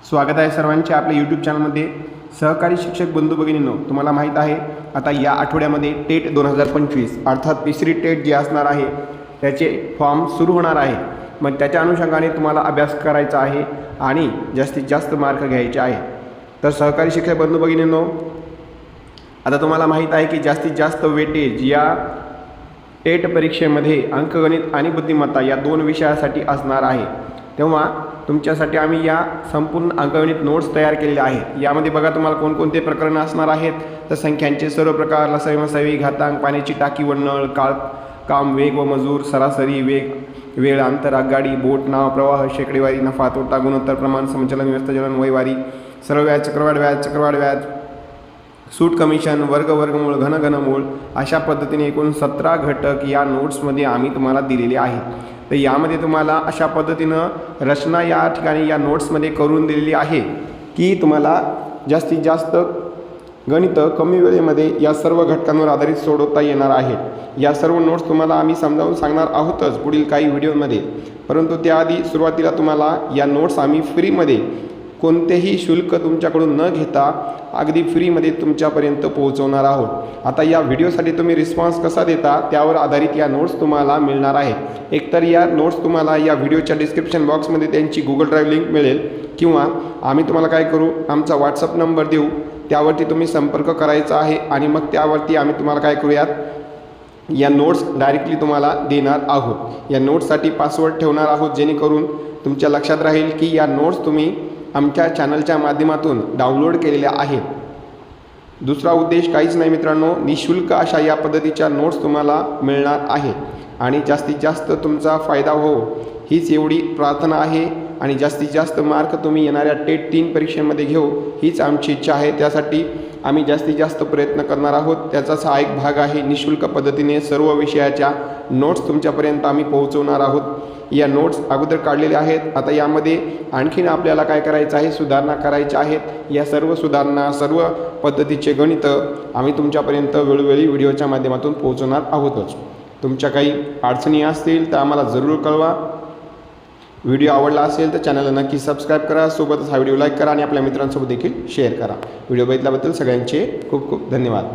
स्वागत आहे सर्वांचे आपल्या यूट्यूब चॅनलमध्ये। सहकारी शिक्षक बंधू भगिनींनो, तुम्हाला माहीत आहे आता या आठवड्यामध्ये टेट 2025 अर्थात तिसरी टेट जी असणार आहे त्याचे फॉर्म सुरू होणार आहे। मग त्याच्या अनुषंगाने तुम्हाला अभ्यास करायचा आहे आणि जास्तीत जास्त मार्क घ्यायचे आहे। तर सहकारी शिक्षक बंधू भगिनींनो, आता तुम्हाला माहीत आहे की जास्तीत जास्त वेटेज या टेट परीक्षेमध्ये अंकगणित आणि बुद्धिमत्ता या दोन विषयासाठी असणार आहे। तेव्हा तुमच्यासाठी आम्ही या संपूर्ण अंकगणित नोट्स तयार केलेल्या आहेत। यामध्ये बघा तुम्हाला कोणकोणते प्रकरण असणार आहेत, तर संख्यांचे सर्व प्रकार, लसावी मसावी, घातांक, पाण्याची टाकी व नळ, काळ, काम, वेग व मजूर, सरासरी वेग, वेळ, अंतर, आगगाडी, बोट, नाव, प्रवाह, शेकडेवारी, नफा तोटा, गुणोत्तर, प्रमाण, समचलन, व्यस्तचलन, वयवारी, सरळ व्याज, चक्रवाढ व्याज, सूट कमिशन, वर्गमूळ, घनमूळ, अशा पद्धतीने एकूण 17 घटक या नोट्समध्ये आम्ही तुम्हाला दिलेले आहेत। तर यामध्ये तुम्हाला अशा पद्धतीनं रचना या ठिकाणी या नोट्समध्ये करून दिलेली आहे की तुम्हाला जास्तीत जास्त गणित कमी वेळेमध्ये या सर्व घटकांवर आधारित सोडवता येणार आहे। या सर्व नोट्स तुम्हाला आम्ही समजावून सांगणार आहोतच पुढील काही व्हिडिओमध्ये, परंतु त्याआधी सुरुवातीला तुम्हाला या नोट्स आम्ही फ्रीमध्ये कोणतेही शुल्क तुमच्याकडून न घेता अगदी फ्रीमध्ये तुमच्यापर्यंत पोहोचवणार आहोत। आता या व्हिडिओसाठी तुम्ही रिस्पॉन्स कसा देता त्यावर आधारित या नोट्स तुम्हाला मिळणार आहे। एकतर या नोट्स तुम्हाला या व्हिडिओच्या डिस्क्रिप्शन बॉक्समध्ये त्यांची गुगल ड्राईव्ह लिंक मिळेल, किंवा आम्ही तुम्हाला काय करू, आमचा व्हॉट्सअप नंबर देऊ, त्यावरती तुम्ही संपर्क करायचा आहे आणि मग त्यावरती आम्ही तुम्हाला काय करूयात, या नोट्स डायरेक्टली तुम्हाला देणार आहोत। या नोट्ससाठी पासवर्ड ठेवणार आहोत, जेणेकरून तुमच्या लक्षात राहील की या नोट्स तुम्ही आमच्या चॅनलच्या माध्यमातून डाउनलोड केलेल्या आहेत। दुसरा उद्देश काहीच नाही मित्रांनो, निःशुल्क अशा या पद्धतीच्या नोट्स तुम्हाला मिळणार आहेत आणि जास्तीत जास्त तुमचा फायदा हो हीच एवढी प्रार्थना आहे आणि जास्तीत जास्त मार्क तुम्ही येणाऱ्या टेट 3 परीक्षेमध्ये घेऊ हीच आमची इच्छा आहे। त्यासाठी आम्ही जास्तीत जास्त प्रयत्न करणार आहोत। त्याचाच हा एक भाग आहे, निःशुल्क पद्धतीने सर्व विषयाच्या नोट्स तुमच्यापर्यंत आम्ही पोहोचवणार आहोत। या नोट्स अगोदर काढलेल्या आहेत, आता यामध्ये आणखीन आपल्याला काय करायचं आहे, सुधारणा करायच्या आहेत। या सर्व सुधारणा, सर्व पद्धतीचे गणित आम्ही तुमच्यापर्यंत वेळोवेळी व्हिडिओच्या माध्यमातून पोहोचवणार आहोतच। तुमच्या काही अडचणी असतील तर आम्हाला जरूर कळवा। व्हिडिओ आवडला असेल तर चॅनलला नक्की सबस्क्राईब करा, सोबतच हा व्हिडिओ लाईक करा आणि आपल्या मित्रांसोबत देखील शेअर करा। व्हिडिओ बघितल्याबद्दल सगळ्यांचे खूप खूप धन्यवाद।